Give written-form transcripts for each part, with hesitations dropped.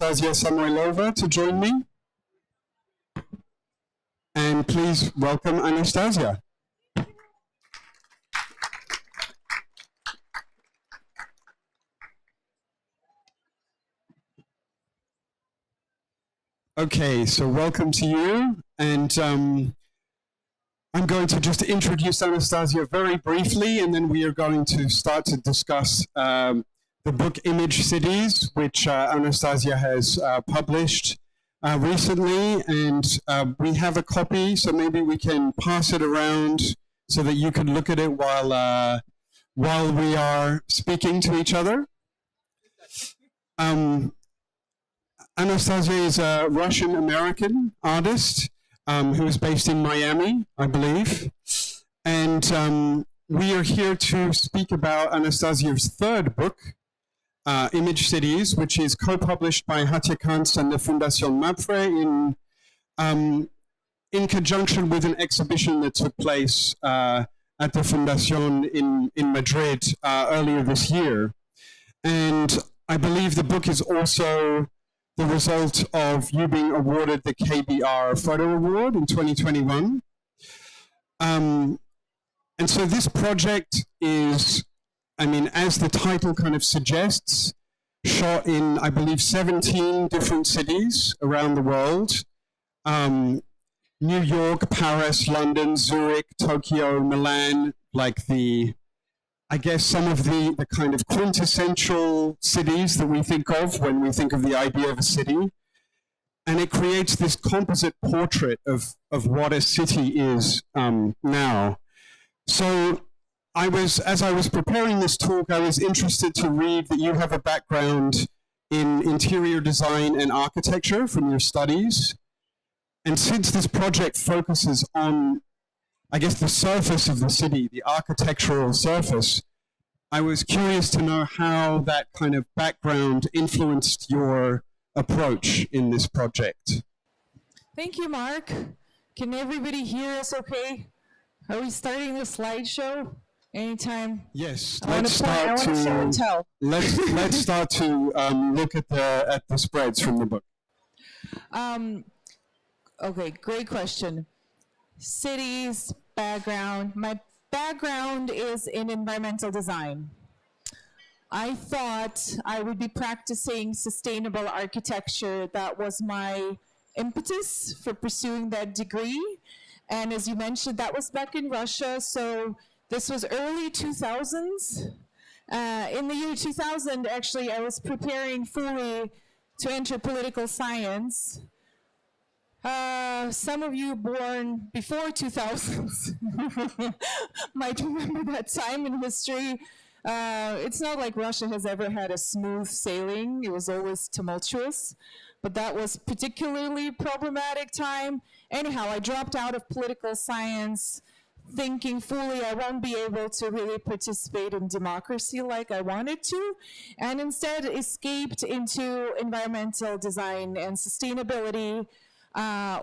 Anastasia Samoylova to join me. And please welcome Anastasia. Okay, so welcome to you. And I'm going to just introduce Anastasia very briefly, and then we are going to start to discuss the book Image Cities, which Anastasia has published recently. And we have a copy, so maybe we can pass it around so that you can look at it while we are speaking to each other. Anastasia is a Russian-American artist who is based in Miami, I believe. And we are here to speak about Anastasia's third book, Image Cities, which is co-published by Hatje and the Fundación MAPFRE in conjunction with an exhibition that took place at the Fundación in Madrid earlier this year. And I believe the book is also the result of you being awarded the KBR Photo Award in 2021. And so this project is, I mean, as the title kind of suggests, shot in, I believe, 17 different cities around the world. New York, Paris, London, Zurich, Tokyo, Milan, like I guess some of the kind of quintessential cities that we think of when we think of the idea of a city. And it creates this composite portrait of what a city is now. So as I was preparing this talk, I was interested to read that you have a background in interior design and architecture from your studies. And since this project focuses on, I guess, the surface of the city, the architectural surface, I was curious to know how that kind of background influenced your approach in this project. Thank you, Mark. Can everybody hear us okay? Are we starting the slideshow anytime? Yes, let's start to look at the spreads from the book. Okay, great question. Cities, background. My background is in environmental design. I thought I would be practicing sustainable architecture. That was my impetus for pursuing that degree. And as you mentioned, that was back in Russia. So this was early 2000s. In the year 2000, actually, I was preparing fully to enter political science. Some of you born before 2000s might remember that time in history. It's not like Russia has ever had a smooth sailing. It was always tumultuous, but that was particularly problematic time. Anyhow, I dropped out of political science thinking fully I won't be able to really participate in democracy like I wanted to, and instead escaped into environmental design and sustainability,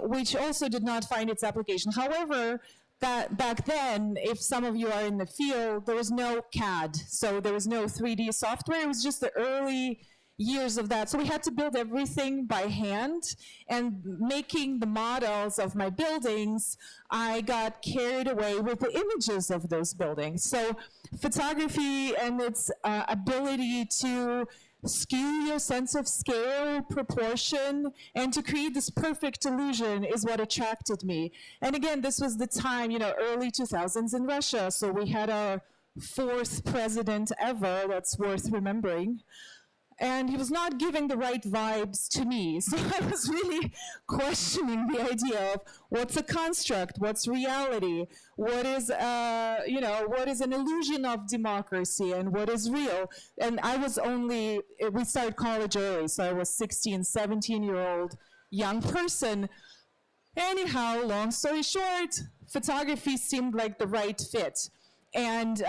which also did not find its application. However, that back then, if some of you are in the field, there was no CAD, so there was no 3D software. It was just the early years of that. So we had to build everything by hand, and making the models of my buildings, I got carried away with the images of those buildings. So photography and its ability to skew your sense of scale, proportion, and to create this perfect illusion is what attracted me. And again, this was the time, early 2000s in Russia, so we had our fourth president ever, that's worth remembering. And he was not giving the right vibes to me. So I was really questioning the idea of what's a construct, what's reality, what is, what is an illusion of democracy, and what is real. And we started college early, so I was 16, 17-year-old young person. Anyhow, long story short, photography seemed like the right fit. And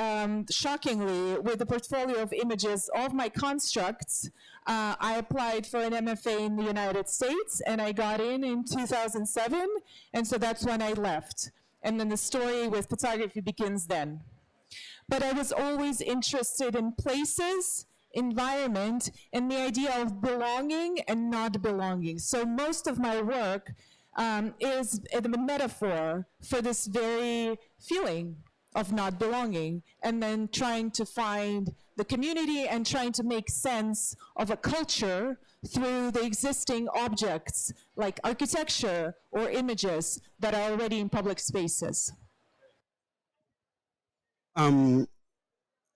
shockingly, with the portfolio of images of my constructs, I applied for an MFA in the United States, and I got in 2007, and so that's when I left. And then the story with photography begins then. But I was always interested in places, environment and the idea of belonging and not belonging. So most of my work is a metaphor for this very feeling of not belonging, and then trying to find the community and trying to make sense of a culture through the existing objects like architecture or images that are already in public spaces.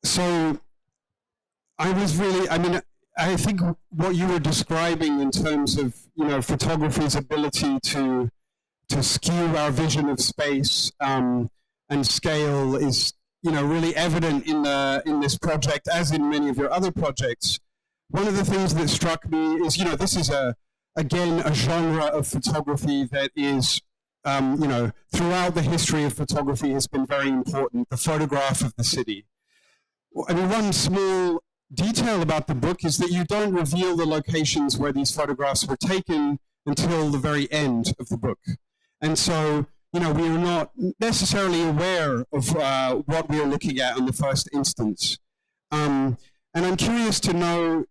So I think what you were describing in terms of, photography's ability to skew our vision of space and scale is, really evident in this project, as in many of your other projects. One of the things that struck me is, this is again a genre of photography that is, throughout the history of photography has been very important, the photograph of the city. I mean, one small detail about the book is that you don't reveal the locations where these photographs were taken until the very end of the book. And so, we are not necessarily aware of what we are looking at in the first instance. And I'm curious to know,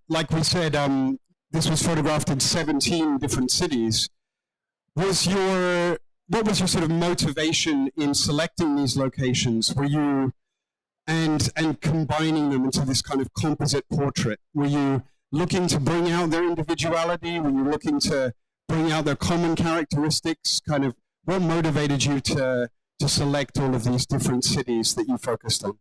like we said, this was photographed in 17 different cities. What was your sort of motivation in selecting these locations? Were you, and combining them into this kind of composite portrait? Were you looking to bring out their individuality? Were you looking to bring out their common characteristics? Kind of, what motivated you to select all of these different cities that you focused on?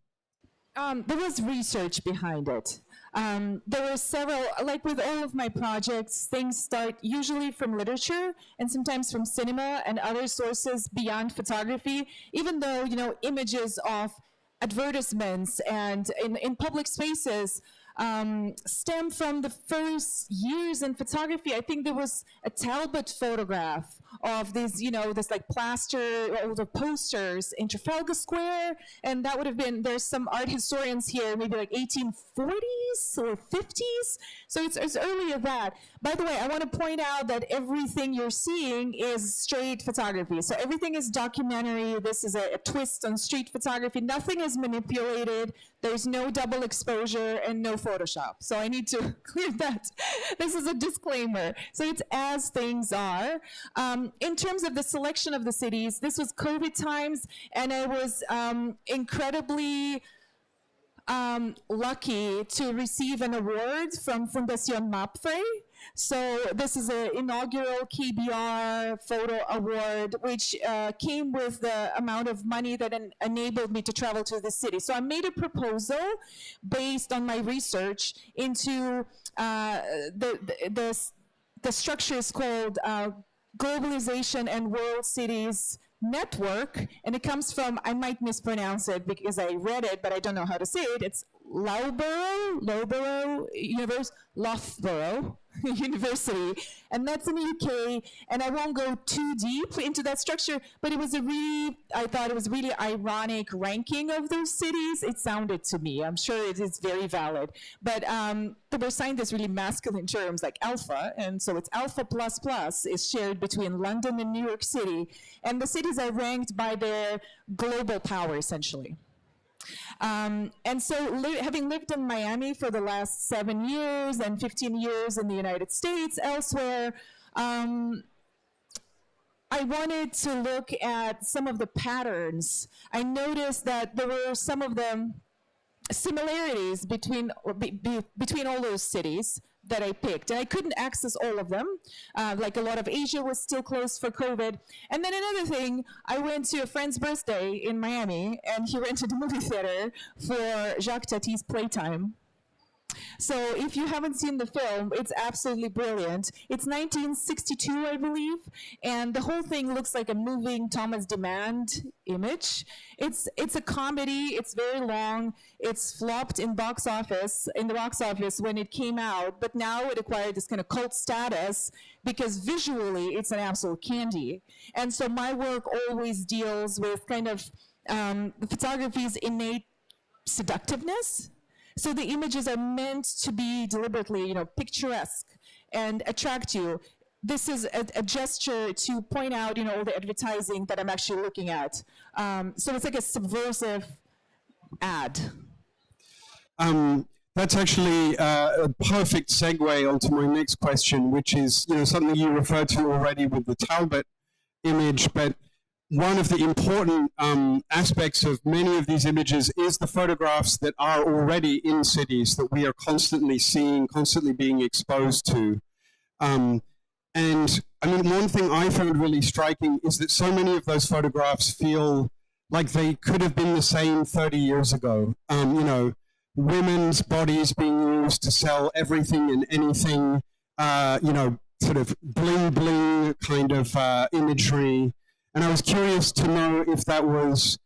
There was research behind it. There were several, like with all of my projects, things start usually from literature and sometimes from cinema and other sources beyond photography, even though, images of advertisements and in public spaces stem from the first years in photography. I think there was a Talbot photograph of these, this like plaster, all the posters in Trafalgar Square, and that would have been, there's some art historians here, maybe like 1840s or 50s, so it's as early as that. By the way, I want to point out that everything you're seeing is straight photography, so everything is documentary. This is a twist on street photography. Nothing is manipulated. There's no double exposure and no Photoshop. So I need to clear that. This is a disclaimer. So it's as things are. In terms of the selection of the cities, this was COVID times, and I was incredibly lucky to receive an award from Fundación MAPFRE. So this is an inaugural KBR photo award, which came with the amount of money that enabled me to travel to the city. So I made a proposal based on my research into the structure is called Globalization and World Cities Network, and it comes from, I might mispronounce it because I read it, but I don't know how to say it. It's Loughborough University, and that's in the UK, and I won't go too deep into that structure, but it was I thought it was really ironic ranking of those cities. It sounded to me, I'm sure it is very valid, but they were assigned this really masculine terms like alpha, and so it's alpha plus plus is shared between London and New York City, and the cities are ranked by their global power, essentially. And so having lived in Miami for the last 7 years and 15 years in the United States, elsewhere, I wanted to look at some of the patterns. I noticed that there were some of the similarities between all those cities that I picked. And I couldn't access all of them. Like a lot of Asia was still closed for COVID. And then another thing, I went to a friend's birthday in Miami, and he rented a movie theater for Jacques Tati's Playtime. So if you haven't seen the film, it's absolutely brilliant. It's 1962, I believe, and the whole thing looks like a moving Thomas Demand image. It's a comedy. It's very long. It's flopped in the box office when it came out, but now it acquired this kind of cult status because visually it's an absolute candy. And so my work always deals with kind of the photography's innate seductiveness. So the images are meant to be deliberately, picturesque and attract you. This is a gesture to point out, all the advertising that I'm actually looking at. So it's like a subversive ad. That's actually a perfect segue onto my next question, which is, something you referred to already with the Talbot image, but one of the important aspects of many of these images is the photographs that are already in cities that we are constantly seeing, constantly being exposed to. And I mean, one thing I found really striking is that so many of those photographs feel like they could have been the same 30 years ago. Women's bodies being used to sell everything and anything, sort of bling bling kind of imagery. And I was curious to know if that was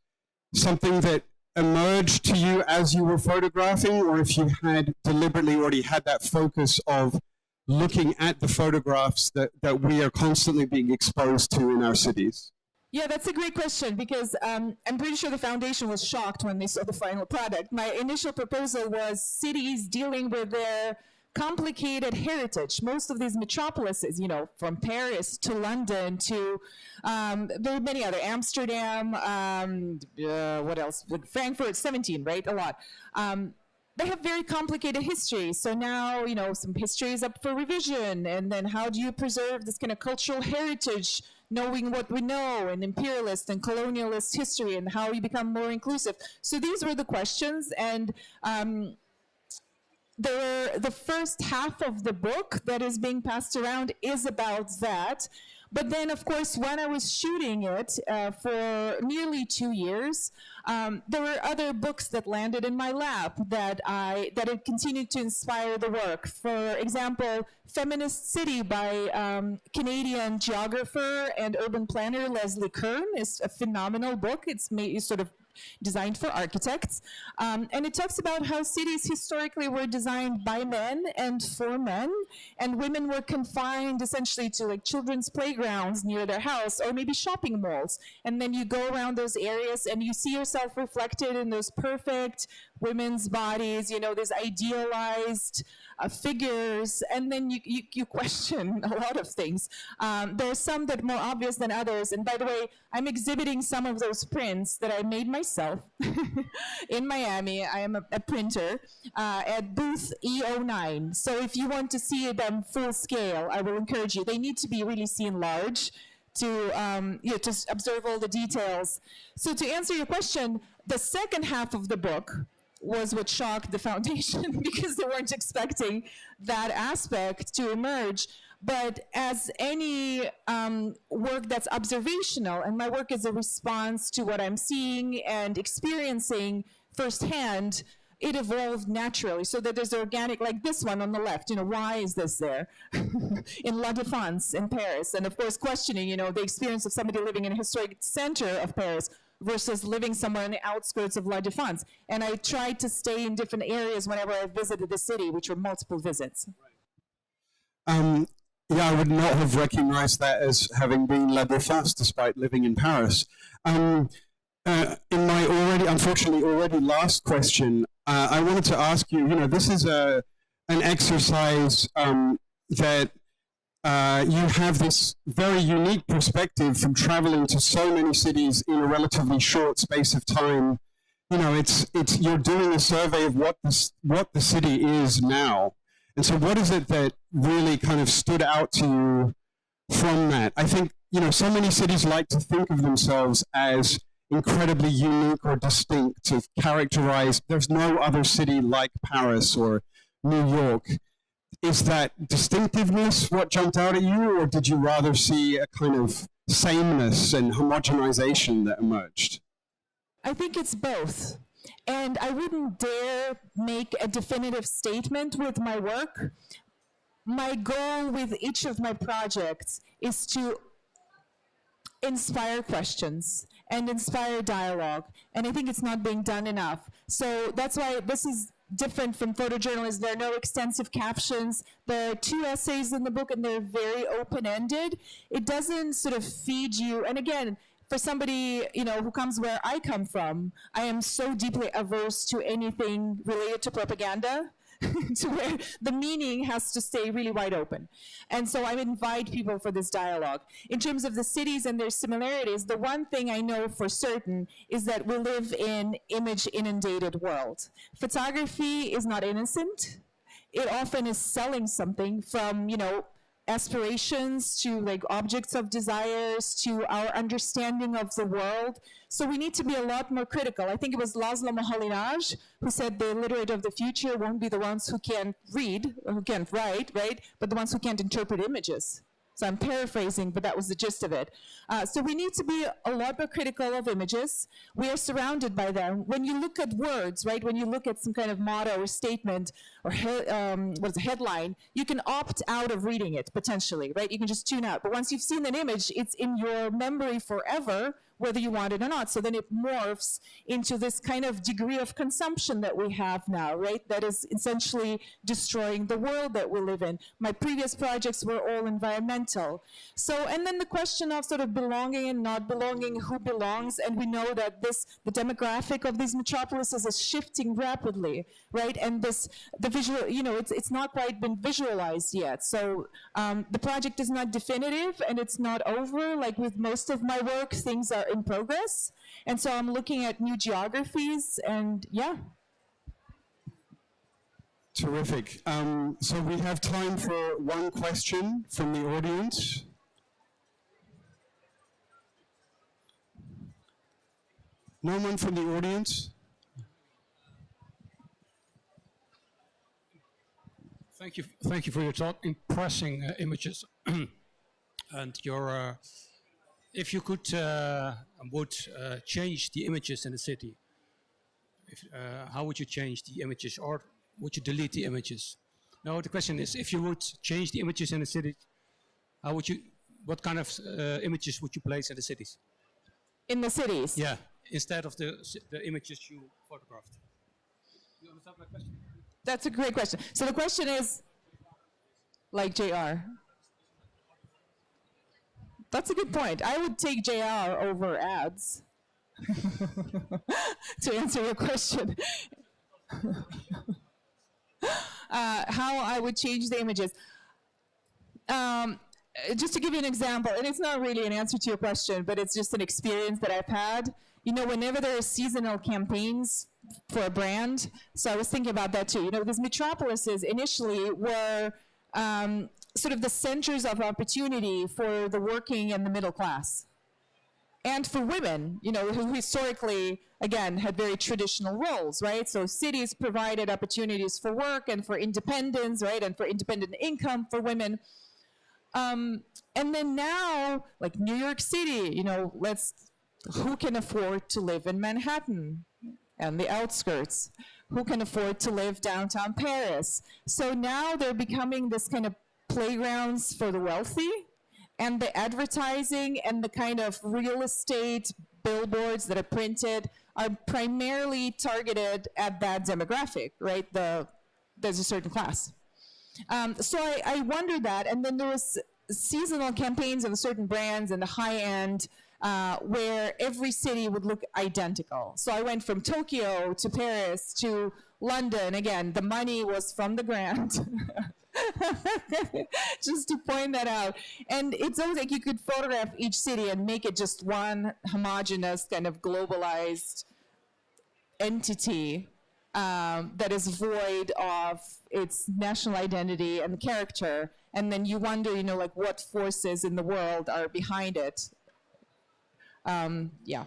something that emerged to you as you were photographing, or if you had deliberately already had that focus of looking at the photographs that we are constantly being exposed to in our cities. Yeah, that's a great question, because I'm pretty sure the foundation was shocked when they saw the final product. My initial proposal was cities dealing with their complicated heritage. Most of these metropolises, from Paris to London to, there are many other, Amsterdam, what else? Frankfurt, 17, right? A lot. They have very complicated histories. So now, some history is up for revision. And then how do you preserve this kind of cultural heritage, knowing what we know, and imperialist and colonialist history, and how you become more inclusive? So these were the questions. And the first half of the book that is being passed around is about that. But then, of course, when I was shooting it for nearly 2 years, there were other books that landed in my lap that had continued to inspire the work. For example, Feminist City by Canadian geographer and urban planner Leslie Kern is a phenomenal book. It's sort of designed for architects. And it talks about how cities historically were designed by men and for men, and women were confined essentially to like children's playgrounds near their house, or maybe shopping malls. And then you go around those areas and you see yourself reflected in those perfect women's bodies, these idealized figures, and then you question a lot of things. There are some that are more obvious than others, and by the way, I'm exhibiting some of those prints that I made myself in Miami. I am a printer at booth E09, so if you want to see them full scale, I will encourage you. They need to be really seen large to just observe all the details. So to answer your question, the second half of the book was what shocked the foundation because they weren't expecting that aspect to emerge. But as any work that's observational, and my work is a response to what I'm seeing and experiencing firsthand, it evolved naturally, so that there's organic, like this one on the left, why is this there? In La Défense in Paris, and of course questioning, the experience of somebody living in a historic center of Paris versus living somewhere in the outskirts of La Défense. And I tried to stay in different areas whenever I visited the city, which were multiple visits. Yeah, I would not have recognized that as having been La Défense despite living in Paris. In my unfortunately already last question, I wanted to ask you, this is an exercise that you have this very unique perspective from traveling to so many cities in a relatively short space of time. It's you're doing a survey of what the city is now. And so what is it that really kind of stood out to you from that? I think, so many cities like to think of themselves as incredibly unique or distinct, to characterize, there's no other city like Paris or New York. Is that distinctiveness what jumped out at you, or did you rather see a kind of sameness and homogenization that emerged? I think it's both. And I wouldn't dare make a definitive statement with my work. My goal with each of my projects is to inspire questions and inspire dialogue. And I think it's not being done enough. So that's why this is different from photojournalism. There are no extensive captions. There are 2 essays in the book, and they're very open-ended. It doesn't sort of feed you. And again, for somebody, who comes where I come from, I am so deeply averse to anything related to propaganda. to where the meaning has to stay really wide open. And so I invite people for this dialogue. In terms of the cities and their similarities, the one thing I know for certain is that we live in image-inundated world. Photography is not innocent. It often is selling something from, aspirations to like objects of desires to our understanding of the world. So we need to be a lot more critical. I think it was Laszlo Moholy-Nagy who said the literate of the future won't be the ones who can't read, or who can't write, right? But the ones who can't interpret images. So I'm paraphrasing, but that was the gist of it. So we need to be a lot more critical of images. We are surrounded by them. When you look at words, right, when you look at some kind of motto or statement or headline, you can opt out of reading it, potentially, right? You can just tune out. But once you've seen an image, it's in your memory forever, whether you want it or not. So then it morphs into this kind of degree of consumption that we have now, right? That is essentially destroying the world that we live in. My previous projects were all environmental. So, and then the question of sort of belonging and not belonging, who belongs, and we know that the demographic of these metropolises is shifting rapidly, right? And the visual, it's not quite been visualized yet. So the project is not definitive and it's not over. Like with most of my work, things are in progress. And so I'm looking at new geographies and yeah. Terrific. So we have time for one question from the audience. No one from the audience? Thank you for your talk. Impressing images, and your. If you would change the images in the city, how would you change the images, or would you delete the images? No, the question is, if you would change the images in the city, how would you? What kind of images would you place in the cities? In the cities? Yeah, instead of the images you photographed. You understand my question? That's a great question. So the question is, like JR. That's a good point. I would take JR over ads to answer your question. How I would change the images. Just to give you an example, and it's not really an answer to your question, but it's just an experience that I've had. Whenever there are seasonal campaigns for a brand, so I was thinking about that too. These metropolises initially were sort of the centers of opportunity for the working and the middle class. And for women, who historically, again, had very traditional roles, right? So cities provided opportunities for work and for independence, right? And for independent income for women. And then now, like New York City, who can afford to live in Manhattan and the outskirts? Who can afford to live downtown Paris? So now they're becoming this kind of playgrounds for the wealthy, and the advertising and the kind of real estate billboards that are printed are primarily targeted at that demographic, right? There's a certain class. So I wondered that, and then there was seasonal campaigns of certain brands in the high end where every city would look identical. So I went from Tokyo to Paris to London. Again, the money was from the grant. Just to point that out. And it's almost like you could photograph each city and make it just one homogeneous kind of globalized entity that is void of its national identity and character. And then you wonder, what forces in the world are behind it. Yeah.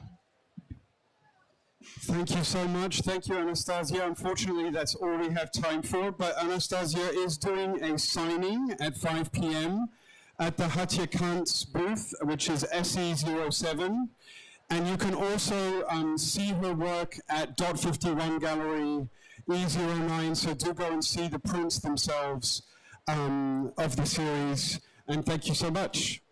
Thank you so much. Thank you, Anastasia. Unfortunately, that's all we have time for, but Anastasia is doing a signing at 5 p.m. at the Hatya Kant's booth, which is SE07. And you can also see her work at Dot 51 Gallery E09, so do go and see the prints themselves of the series. And thank you so much.